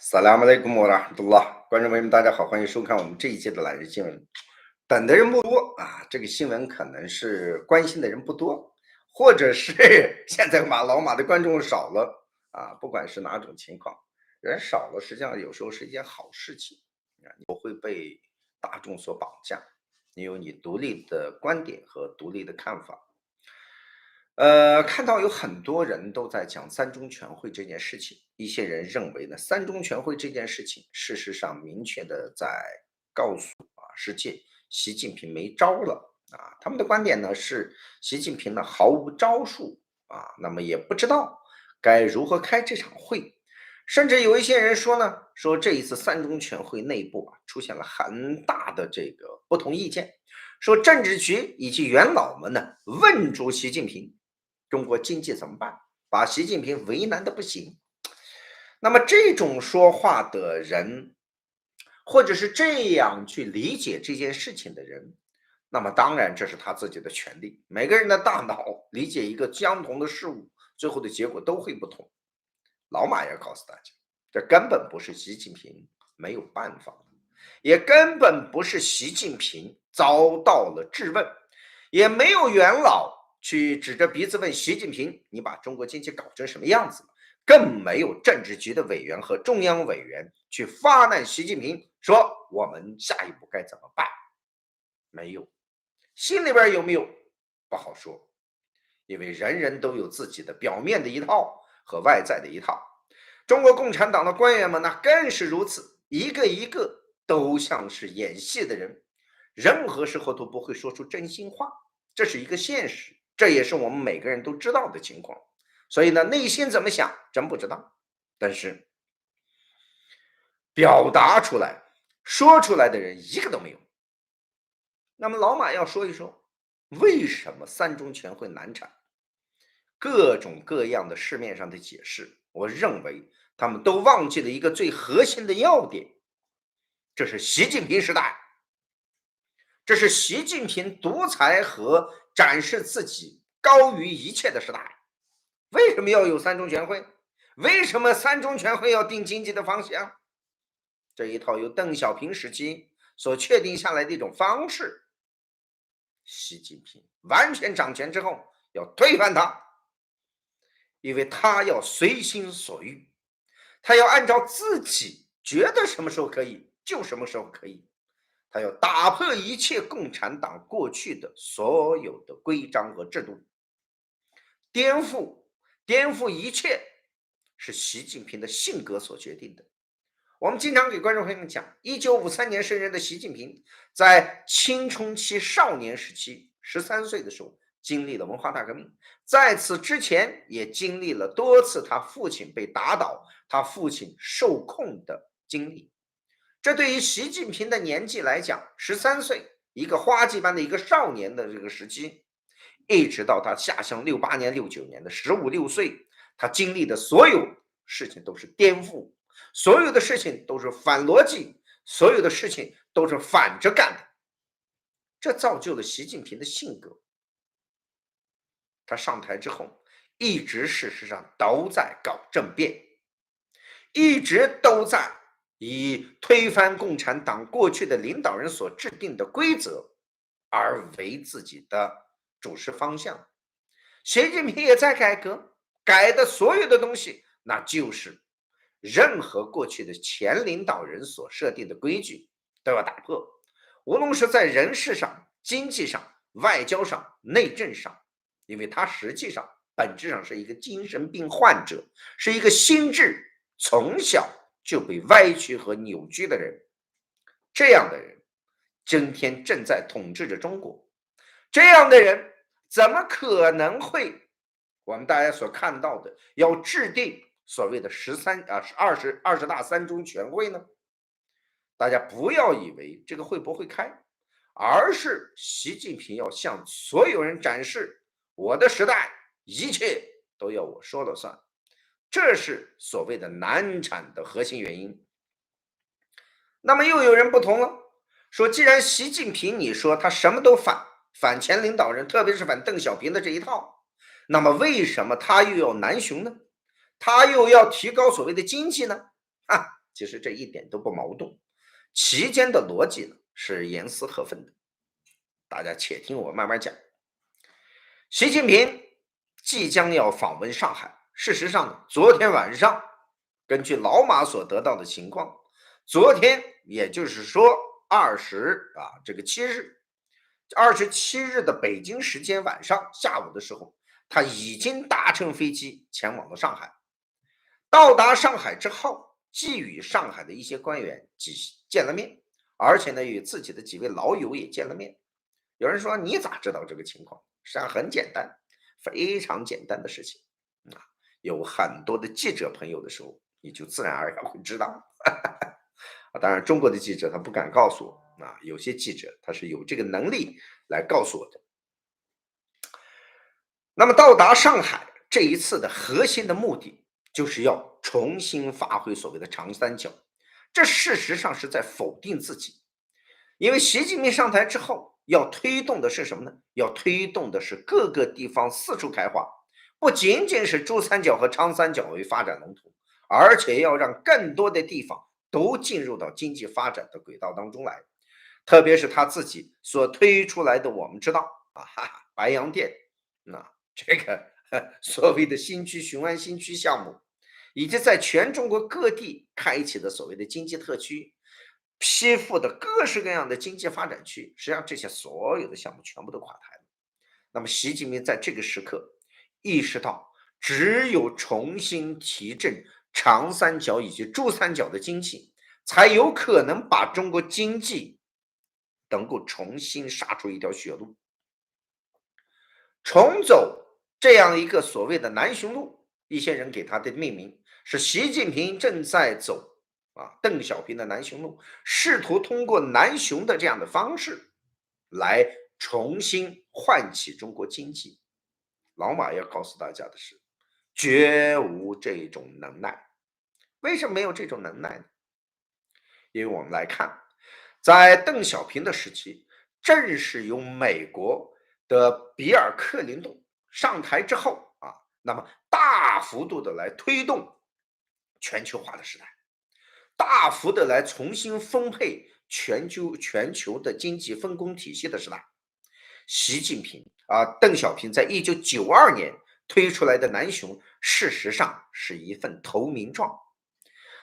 萨拉马雷古莫拉杜拉，观众朋友们，大家好，欢迎收看我们这一期的懒人新闻。等的人不多啊，这个新闻可能是关心的人不多，或者是现在老马的观众少了啊，不管是哪种情况，人少了，实际上有时候是一件好事情啊，你不会被大众所绑架，你有你独立的观点和独立的看法。看到有很多人都在讲三中全会这件事情，一些人认为呢，三中全会这件事情，事实上明确的在告诉世界，习近平没招了啊。他们的观点呢是，习近平呢毫无招数啊，那么也不知道该如何开这场会，甚至有一些人说呢，说这一次三中全会内部出现了很大的这个不同意见，说政治局以及元老们呢问住习近平。中国经济怎么办？把习近平为难的不行。那么这种说话的人，或者是这样去理解这件事情的人，那么当然这是他自己的权利。每个人的大脑理解一个相同的事物，最后的结果都会不同。老马也告诉大家，这根本不是习近平没有办法，也根本不是习近平遭到了质问，也没有元老去指着鼻子问习近平：“你把中国经济搞成什么样子了？”更没有政治局的委员和中央委员去发难习近平，说我们下一步该怎么办？没有，心里边有没有不好说，因为人人都有自己的表面的一套和外在的一套。中国共产党的官员们呢，更是如此，一个一个都像是演戏的人，任何时候都不会说出真心话，这是一个现实，这也是我们每个人都知道的情况。所以呢，内心怎么想，真不知道。但是表达出来、说出来的人一个都没有。那么老马要说一说，为什么三中全会难产？各种各样的市面上的解释，我认为他们都忘记了一个最核心的要点，这是习近平时代，这是习近平独裁和展示自己高于一切的时代。为什么要有三中全会？为什么三中全会要定经济的方向？这一套由邓小平时期所确定下来的一种方式，习近平完全掌权之后要推翻它，因为他要随心所欲，他要按照自己觉得什么时候可以就什么时候可以，他要打破一切共产党过去的所有的规章和制度，颠覆一切是习近平的性格所决定的。我们经常给观众朋友们讲，1953年生人的习近平，在青春期少年时期13岁的时候，经历了文化大革命，在此之前也经历了多次他父亲被打倒、他父亲受控的经历。这对于习近平的年纪来讲，13岁，一个花季般的一个少年的这个时期，一直到他下乡68年、69年的15、6岁，他经历的所有事情都是颠覆，所有的事情都是反逻辑，所有的事情都是反着干的，这造就了习近平的性格。他上台之后，一直事实上都在搞政变，一直都在以推翻共产党过去的领导人所制定的规则而为自己的主持方向。习近平也在改革，改的所有的东西，那就是任何过去的前领导人所设定的规矩都要打破，无论是在人事上、经济上、外交上、内政上，因为他实际上本质上是一个精神病患者，是一个心智从小就被歪曲和扭曲的人。这样的人今天正在统治着中国，这样的人怎么可能会我们大家所看到的要制定所谓的二十大三中全会呢？大家不要以为这个会不会开，而是习近平要向所有人展示我的时代一切都要我说了算，这是所谓的难产的核心原因。那么又有人不同了，说既然习近平你说他什么都反前领导人，特别是反邓小平的这一套，那么为什么他又要南巡呢？他又要提高所谓的经济呢？其实这一点都不矛盾，其间的逻辑呢是严丝合缝的。大家且听我慢慢讲。习近平即将要访问上海，事实上呢，昨天晚上根据老马所得到的情况，昨天也就是说27日的北京时间晚上下午的时候，他已经搭乘飞机前往了上海。到达上海之后，既与上海的一些官员见了面，而且呢，与自己的几位老友也见了面。有人说你咋知道这个情况？实际上很简单，非常简单的事情啊。有很多的记者朋友的时候，你就自然而然会知道。当然，中国的记者他不敢告诉我啊，有些记者他是有这个能力来告诉我的。那么到达上海这一次的核心的目的，就是要重新发挥所谓的长三角，这事实上是在否定自己。因为习近平上台之后，要推动的是什么呢？要推动的是各个地方四处开花，不仅仅是珠三角和长三角为发展龙头，而且要让更多的地方都进入到经济发展的轨道当中来。特别是他自己所推出来的，我们知道啊，白洋淀，那这个所谓的新区雄安新区项目，以及在全中国各地开启的所谓的经济特区，批复的各式各样的经济发展区，实际上这些所有的项目全部都垮台了。那么习近平在这个时刻意识到，只有重新提振长三角以及珠三角的经济，才有可能把中国经济能够重新杀出一条血路，重走这样一个所谓的南雄路。一些人给他的命名是习近平正在走邓小平的南雄路，试图通过南雄的这样的方式来重新唤起中国经济。老马要告诉大家的是，绝无这种能耐。为什么没有这种能耐呢？因为我们来看，在邓小平的时期，正是由美国的比尔·克林顿上台之后那么大幅度的来推动全球化的时代，大幅的来重新分配全球的经济分工体系的时代。习近平邓小平在1992年推出来的南雄，事实上是一份投名状，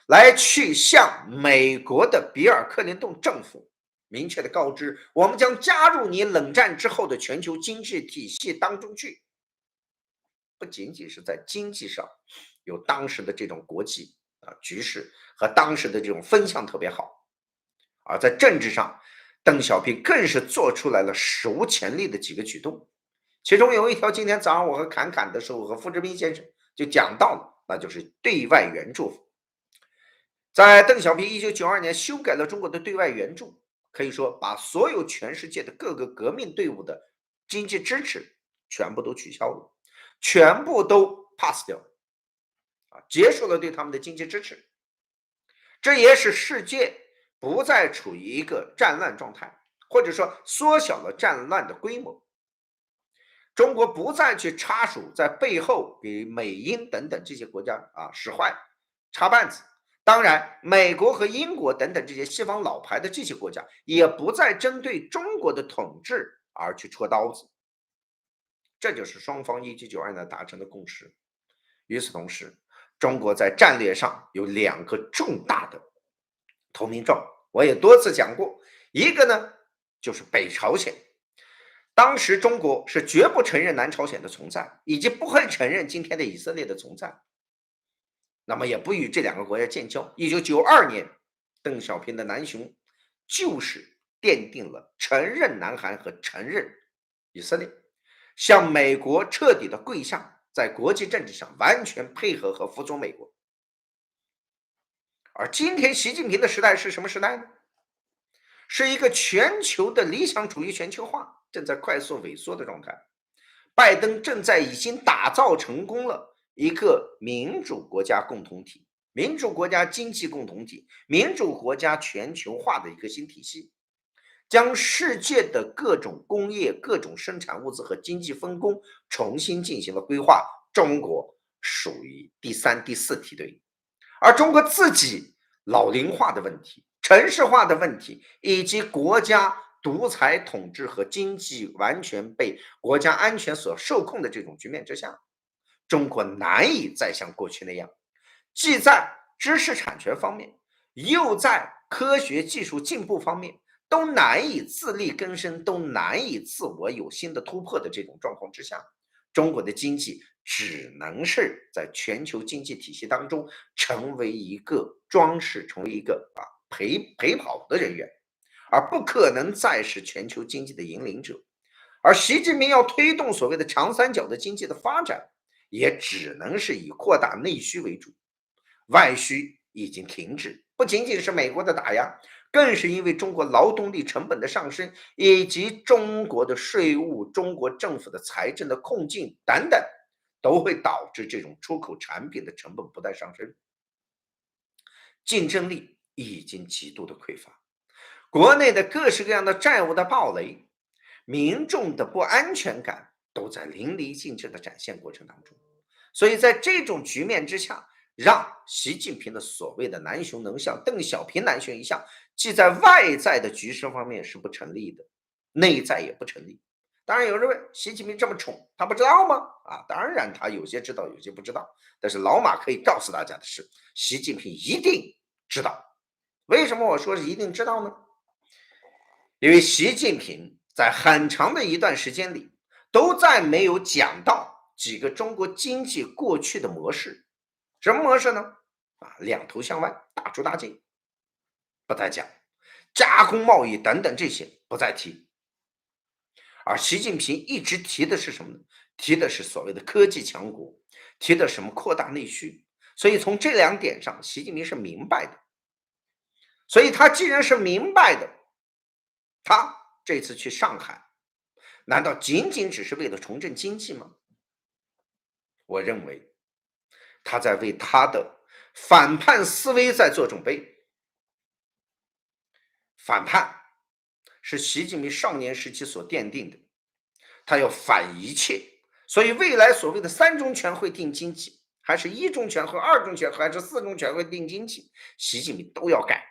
来去向美国的比尔·克林顿政府明确的告知，我们将加入你冷战之后的全球经济体系当中去。不仅仅是在经济上有当时的这种国际局势和当时的这种风向特别好，而在政治上，邓小平更是做出来了史无前例的几个举动。其中有一条，今天早上我和侃侃的时候和傅志斌先生就讲到了，那就是对外援助。在邓小平1992年修改了中国的对外援助，可以说把所有全世界的各个革命队伍的经济支持全部都取消了，全部都 pass 掉了结束了对他们的经济支持。这也使世界不再处于一个战乱状态，或者说缩小了战乱的规模。中国不再去插手在背后给美英等等这些国家使坏插绊子。当然，美国和英国等等这些西方老牌的这些国家也不再针对中国的统治而去戳刀子。这就是双方1992年达成的共识。与此同时，中国在战略上有两个重大的投名状，我也多次讲过。一个呢，就是北朝鲜。当时中国是绝不承认南朝鲜的存在，以及不会承认今天的以色列的存在，那么也不与这两个国家建交。1992年，邓小平的南雄就是奠定了承认南韩和承认以色列，向美国彻底的跪下，在国际政治上完全配合和服从美国。而今天习近平的时代是什么时代呢？是一个全球的理想主义全球化正在快速萎缩的状态。拜登正在已经打造成功了一个民主国家共同体、民主国家经济共同体、民主国家全球化的一个新体系，将世界的各种工业、各种生产物资和经济分工重新进行了规划。中国属于第三、第四梯队，而中国自己老龄化的问题、城市化的问题，以及国家独裁统治和经济完全被国家安全所受控的这种局面之下，中国难以再像过去那样，既在知识产权方面，又在科学技术进步方面，都难以自力更生，都难以自我有新的突破的这种状况之下，中国的经济只能是在全球经济体系当中成为一个装饰，成为一个陪跑的人员，而不可能再是全球经济的引领者。而习近平要推动所谓的长三角的经济的发展，也只能是以扩大内需为主，外需已经停滞，不仅仅是美国的打压，更是因为中国劳动力成本的上升，以及中国的税务、中国政府的财政的困境等等，都会导致这种出口产品的成本不断上升，竞争力已经极度的匮乏，国内的各式各样的债务的暴雷，民众的不安全感都在淋漓尽致的展现过程当中。所以在这种局面之下，让习近平的所谓的难雄能像邓小平难雄一像，既在外在的局势方面是不成立的，内在也不成立。当然有人问，习近平这么宠，他不知道吗？当然他有些知道，有些不知道。但是老马可以告诉大家的是，习近平一定知道。为什么我说是一定知道呢？因为习近平在很长的一段时间里，都在没有讲到几个中国经济过去的模式。什么模式呢？两头向外，大出大进，不再讲，加工贸易等等这些不再提。而习近平一直提的是什么呢？提的是所谓的科技强国，提的什么扩大内需。所以从这两点上，习近平是明白的。所以他既然是明白的，他这次去上海，难道仅仅只是为了重振经济吗？我认为他在为他的反叛思维在做准备。反叛是习近平少年时期所奠定的，他要反一切。所以未来所谓的三中全会定经济，还是一中全会、二中全会，还是四中全会定经济，习近平都要改。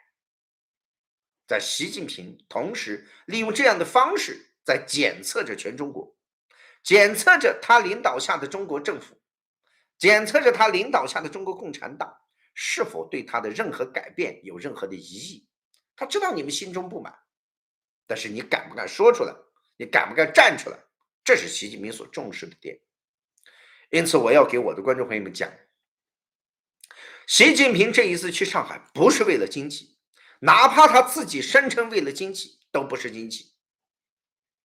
在习近平同时利用这样的方式在检测着全中国，检测着他领导下的中国政府，检测着他领导下的中国共产党是否对他的任何改变有任何的疑义。他知道你们心中不满，但是你敢不敢说出来？你敢不敢站出来？这是习近平所重视的点。因此我要给我的观众朋友们讲，习近平这一次去上海不是为了经济，哪怕他自己声称为了经济，都不是经济。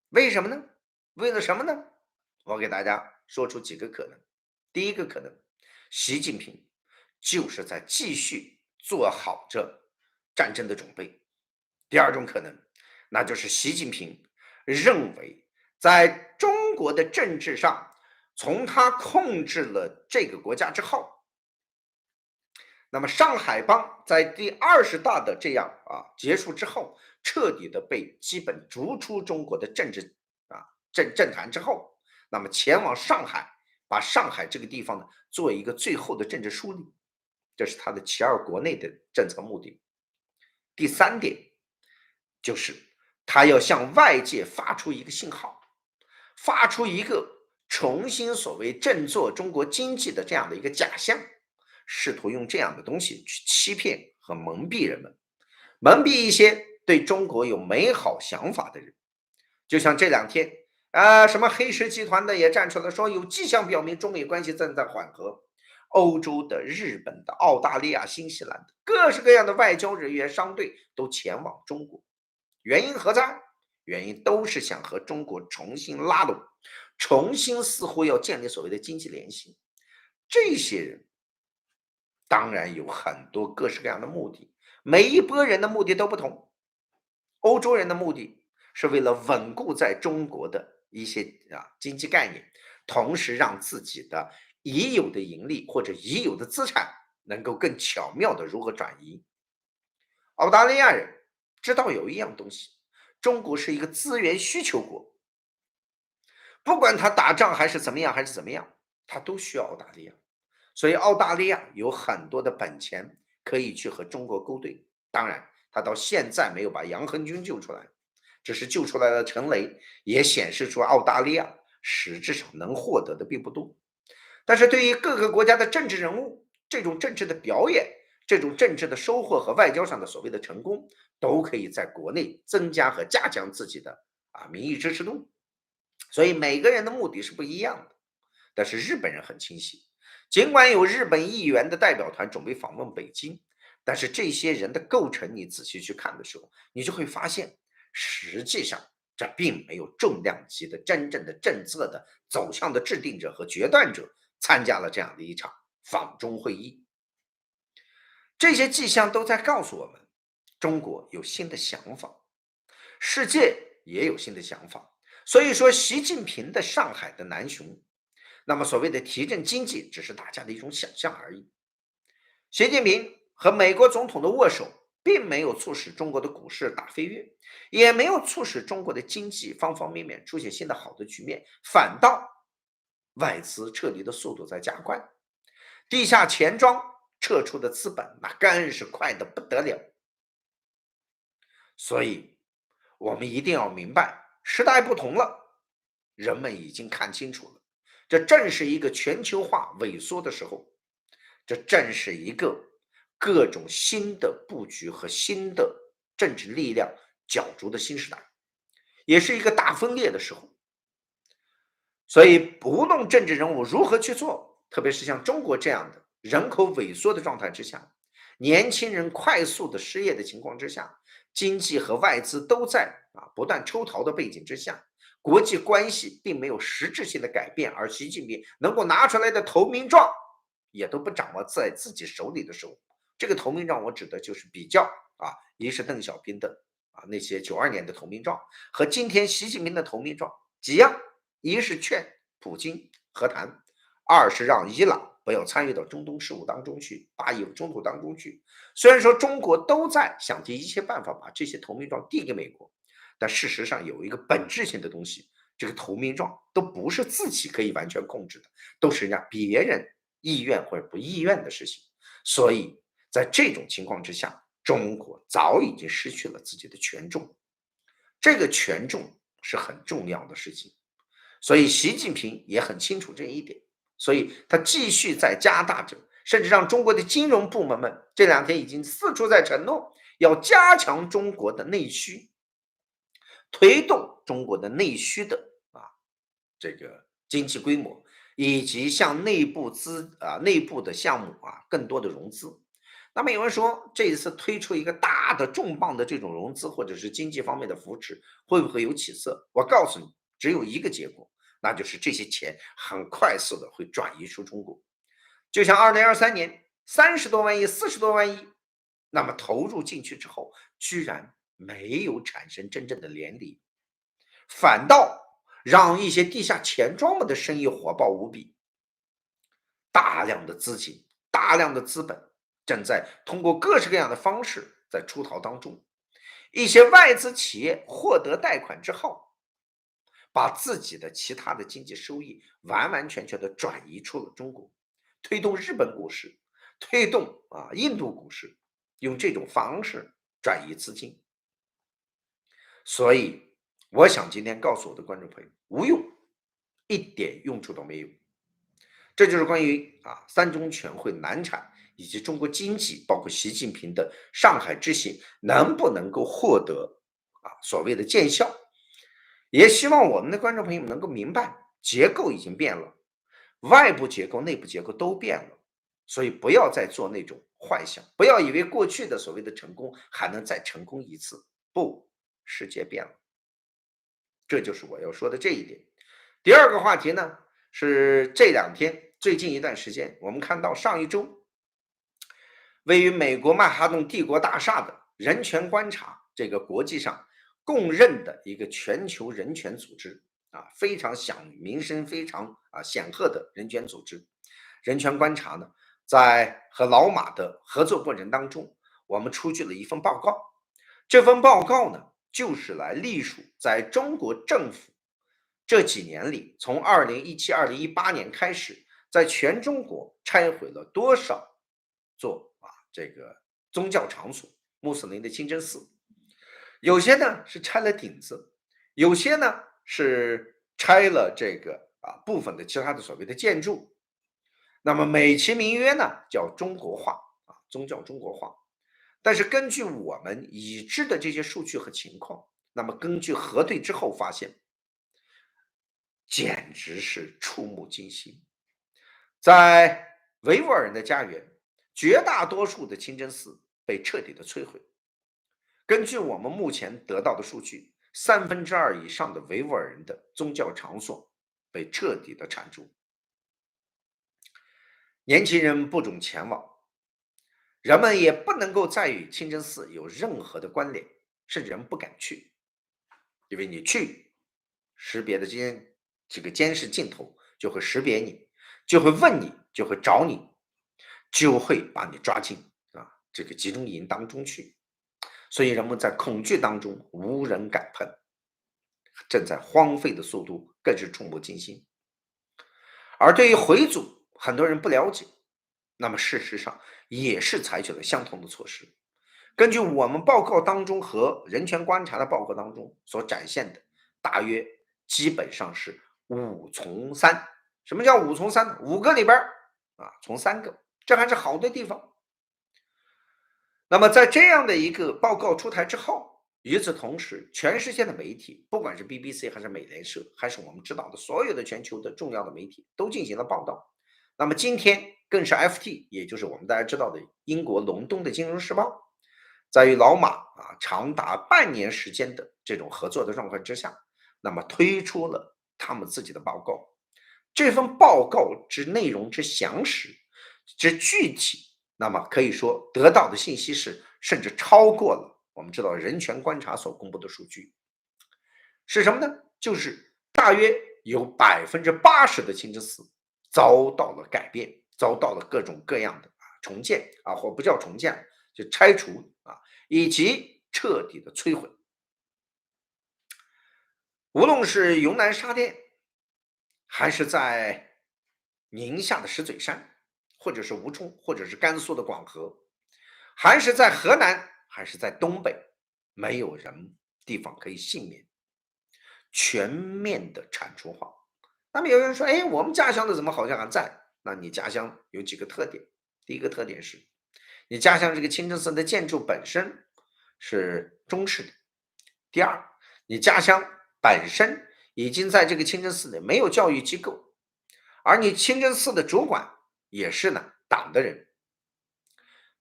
为什么呢？为了什么呢？我给大家说出几个可能。第一个可能，习近平就是在继续做好着战争的准备。第二种可能，那就是习近平认为，在中国的政治上，从他控制了这个国家之后，那么上海帮在第20大的这样结束之后，彻底的被基本逐出中国的政治政坛之后，那么前往上海，把上海这个地方呢做一个最后的政治梳理，这是他的其二国内的政策目的。第三点就是他要向外界发出一个信号，发出一个重新所谓振作中国经济的这样的一个假象，试图用这样的东西去欺骗和蒙蔽人们，蒙蔽一些对中国有美好想法的人。就像这两天什么黑石集团的也站出来说，有迹象表明中美关系正在缓和。欧洲的、日本的、澳大利亚、新西兰的各式各样的外交人员、商队都前往中国，原因何在？原因都是想和中国重新拉拢，重新似乎要建立所谓的经济联系。这些人当然有很多各式各样的目的，每一波人的目的都不同。欧洲人的目的是为了稳固在中国的一些经济概念，同时让自己的已有的盈利或者已有的资产能够更巧妙的如何转移。澳大利亚人知道有一样东西，中国是一个资源需求国，不管他打仗还是怎么样，他都需要澳大利亚。所以澳大利亚有很多的本钱可以去和中国勾兑。当然，他到现在没有把杨恒军救出来，只是救出来了陈雷，也显示出澳大利亚实质上能获得的并不多。但是对于各个国家的政治人物，这种政治的表演，这种政治的收获和外交上的所谓的成功，都可以在国内增加和加强自己的民意支持度。所以每个人的目的是不一样的。但是日本人很清晰，尽管有日本议员的代表团准备访问北京，但是这些人的构成，你仔细去看的时候，你就会发现，实际上这并没有重量级的真正的政策的走向的制定者和决断者参加了这样的一场访中会议。这些迹象都在告诉我们，中国有新的想法，世界也有新的想法。所以说，习近平的上海的南雄，那么所谓的提振经济，只是大家的一种想象而已。习近平和美国总统的握手，并没有促使中国的股市大飞跃，也没有促使中国的经济方方面面出现新的好的局面，反倒外资撤离的速度在加快，地下钱庄撤出的资本那更是快得不得了。所以，我们一定要明白，时代不同了，人们已经看清楚了，这正是一个全球化萎缩的时候，这正是一个各种新的布局和新的政治力量角逐的新时代，也是一个大分裂的时候。所以，不论政治人物如何去做，特别是像中国这样的人口萎缩的状态之下，年轻人快速的失业的情况之下，经济和外资都在不断抽逃的背景之下，国际关系并没有实质性的改变，而习近平能够拿出来的投名状也都不掌握在自己手里的时候，这个投名状我指的就是比较一是邓小平的那些92年的投名状和今天习近平的投名状几样，一是劝普京和谈，二是让伊朗不要参与到中东事务当中去，巴以冲突当中去。虽然说中国都在想尽一切办法把这些投名状递给美国，但事实上有一个本质性的东西，这个投名状都不是自己可以完全控制的，都是人家别人意愿或者不意愿的事情。所以在这种情况之下，中国早已经失去了自己的权重，这个权重是很重要的事情。所以习近平也很清楚这一点，所以他继续在加大着，甚至让中国的金融部门们这两天已经四处在承诺，要加强中国的内需，推动中国的内需的这个经济规模，以及向内部的项目更多的融资。那么有人说，这一次推出一个大的重磅的这种融资或者是经济方面的扶持，会不会有起色？我告诉你，只有一个结果，那就是这些钱很快速的会转移出中国。就像2023年30多万亿、40多万亿，那么投入进去之后，居然没有产生真正的连理，反倒让一些地下钱庄们的生意火爆无比，大量的资金、大量的资本正在通过各式各样的方式在出逃当中。一些外资企业获得贷款之后，把自己的其他的经济收益完完全全的转移出了中国，推动日本股市，推动印度股市，用这种方式转移资金。所以，我想今天告诉我的观众朋友，无用，一点用处都没有。这就是关于三中全会难产以及中国经济，包括习近平的上海之行能不能够获得所谓的见效。也希望我们的观众朋友们能够明白，结构已经变了，外部结构、内部结构都变了，所以不要再做那种幻想，不要以为过去的所谓的成功还能再成功一次，不，世界变了。这就是我要说的这一点。第二个话题呢，是这两天最近一段时间，我们看到上一周，位于美国曼哈顿帝国大厦的人权观察，这个国际上公认的一个全球人权组织非常名声非常显赫的人权组织。人权观察呢，在和老马的合作过程当中，我们出具了一份报告。这份报告呢，就是来隶属在中国政府这几年里，从2017、2018年开始，在全中国拆毁了多少座这个宗教场所，穆斯林的清真寺，有些呢是拆了顶子，有些呢是拆了部分的其他的所谓的建筑，那么美其名曰呢叫中国化宗教中国化。但是根据我们已知的这些数据和情况，那么根据核对之后发现，简直是触目惊心。在维吾尔人的家园，绝大多数的清真寺被彻底的摧毁。根据我们目前得到的数据，2/3以上的维吾尔人的宗教场所被彻底的铲除，年轻人不准前往，人们也不能够再与清真寺有任何的关联，甚至人不敢去，因为你去，识别的监视镜头就会识别你，就会问你，就会找你，就会把你抓进这个集中营当中去。所以人们在恐惧当中无人敢碰，正在荒废的速度更是触目惊心。而对于回族，很多人不了解，那么事实上也是采取了相同的措施。根据我们报告当中和人权观察的报告当中所展现的，大约基本上是5从3。什么叫5从3呢？5个里边从3个，这还是好的地方。那么在这样的一个报告出台之后，与此同时，全世界的媒体，不管是 BBC 还是美联社，还是我们知道的所有的全球的重要的媒体，都进行了报道。那么今天更是 FT， 也就是我们大家知道的英国隆冬的《金融时报》，在与老马长达半年时间的这种合作的状况之下，那么推出了他们自己的报告。这份报告之内容之详实之具体，那么可以说得到的信息是甚至超过了我们知道人权观察所公布的数据。是什么呢？就是大约有80%的清真寺遭到了改变，遭到了各种各样的重建或不叫重建，就拆除以及彻底的摧毁。无论是云南沙甸，还是在宁夏的石嘴山，或者是吴冲，或者是甘肃的广河，还是在河南，还是在东北，没有人地方可以幸免，全面的铲除化。那么有人说，哎，我们家乡的怎么好像还在？那你家乡有几个特点？第一个特点是，你家乡这个清真寺的建筑本身是中式的；第二，你家乡本身已经在这个清真寺里没有教育机构，而你清真寺的主管也是党的人，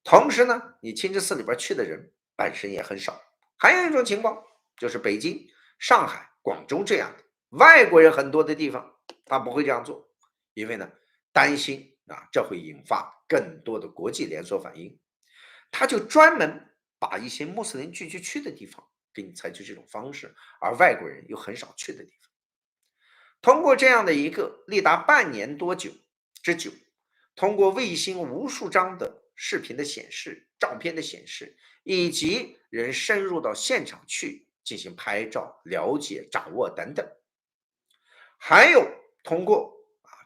同时呢，你清真寺里边去的人本身也很少。还有一种情况就是北京、上海、广州这样的外国人很多的地方，他不会这样做，因为呢担心这会引发更多的国际连锁反应，他就专门把一些穆斯林聚居区的地方给你采取这种方式，而外国人又很少去的地方。通过这样的一个历达半年多久之久，通过卫星无数张的视频的显示、照片的显示，以及人深入到现场去进行拍照、了解、掌握等等，还有通过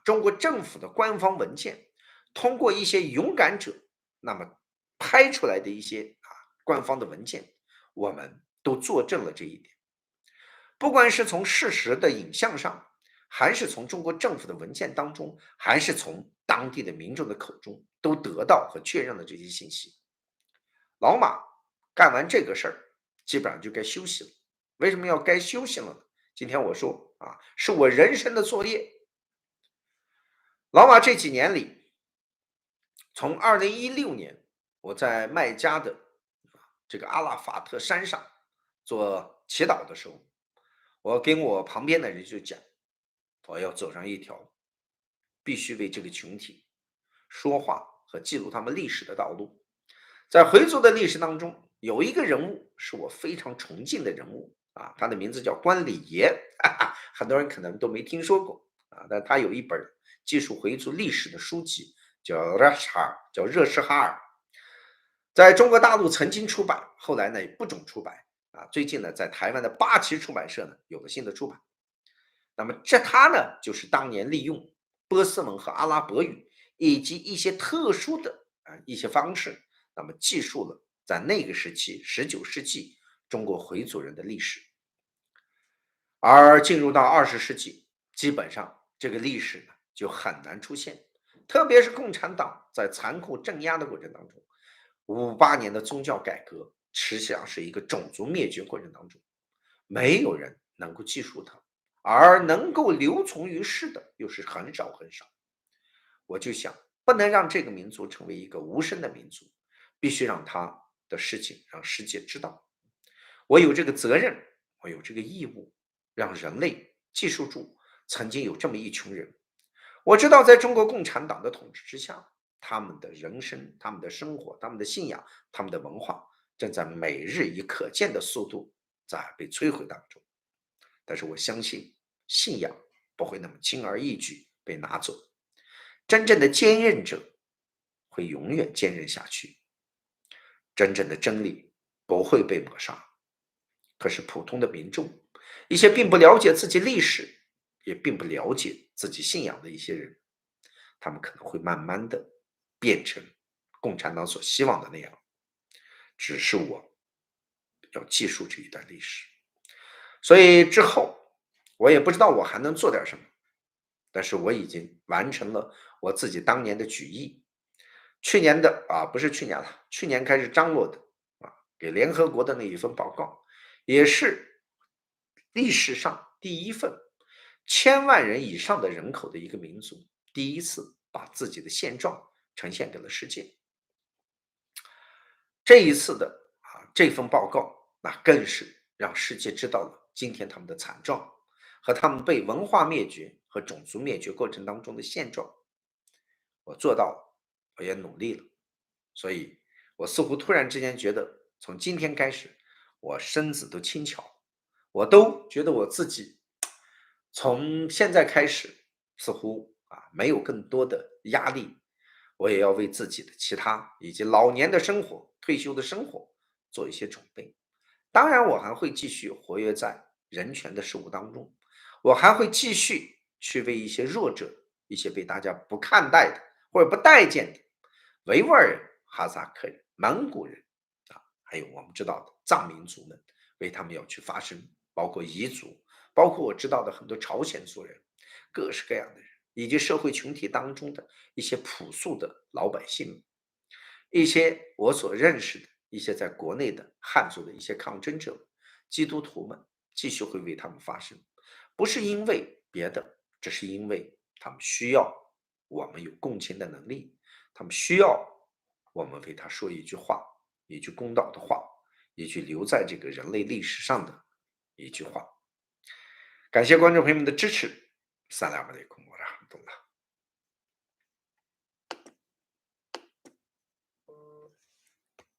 中国政府的官方文件，通过一些勇敢者那么拍出来的一些官方的文件，我们都作证了这一点。不管是从事实的影像上，还是从中国政府的文件当中，还是从当地的民众的口中，都得到和确认了这些信息。老马干完这个事儿，基本上就该休息了。为什么要该休息了呢？今天我说是我人生的作业。老马这几年里，从2016年我在麦加的这个阿拉法特山上做祈祷的时候，我跟我旁边的人就讲，我要走上一条必须为这个群体说话和记录他们历史的道路。在回族的历史当中，有一个人物是我非常崇敬的人物他的名字叫关礼爷，很多人可能都没听说过但他有一本记述回族历史的书籍，叫热什哈尔，在中国大陆曾经出版，后来呢也不准出版最近呢在台湾的八旗出版社呢有了新的出版。那么他呢就是当年利用波斯文和阿拉伯语以及一些特殊的一些方式，那么记述了在那个时期19世纪中国回族人的历史。而进入到20世纪，基本上这个历史呢就很难出现，特别是共产党在残酷镇压的过程当中，58年的宗教改革实际上是一个种族灭绝过程当中，没有人能够记述它，而能够留存于世的又是很少很少。我就想，不能让这个民族成为一个无声的民族，必须让他的事情让世界知道。我有这个责任，我有这个义务，让人类记述住曾经有这么一群人。我知道，在中国共产党的统治之下，他们的人生、他们的生活、他们的信仰、他们的文化，正在每日以可见的速度在被摧毁当中。但是我相信，信仰不会那么轻而易举被拿走，真正的坚韧者会永远坚韧下去，真正的真理不会被抹杀。可是普通的民众，一些并不了解自己历史，也并不了解自己信仰的一些人，他们可能会慢慢的变成共产党所希望的那样。只是我要记述这一段历史，所以之后我也不知道我还能做点什么，但是我已经完成了我自己当年的举议。去年的不是去年了，去年开始张罗的给联合国的那一份报告，也是历史上第一份1000万人以上的人口的一个民族，第一次把自己的现状呈现给了世界。这一次的这份报告，那更是让世界知道了今天他们的惨状和他们被文化灭绝和种族灭绝过程当中的现状。我做到了，我也努力了，所以我似乎突然之间觉得，从今天开始，我身子都轻巧，我都觉得我自己从现在开始，似乎没有更多的压力，我也要为自己的其他以及老年的生活、退休的生活做一些准备。当然，我还会继续活跃在人权的事务当中，我还会继续去为一些弱者、一些被大家不看待的或者不待见的维吾尔人、哈萨克人、蒙古人还有我们知道的藏民族们，为他们要去发声，包括彝族，包括我知道的很多朝鲜族人，各式各样的人，以及社会群体当中的一些朴素的老百姓们，一些我所认识的一些在国内的汉族的一些抗争者、基督徒们，继续会为他们发声，不是因为别的，只是因为他们需要我们有共情的能力，他们需要我们为他说一句话，一句公道的话，一句留在这个人类历史上的一句话。感谢观众朋友们的支持，萨拉姆雷库穆拉哈杜拉。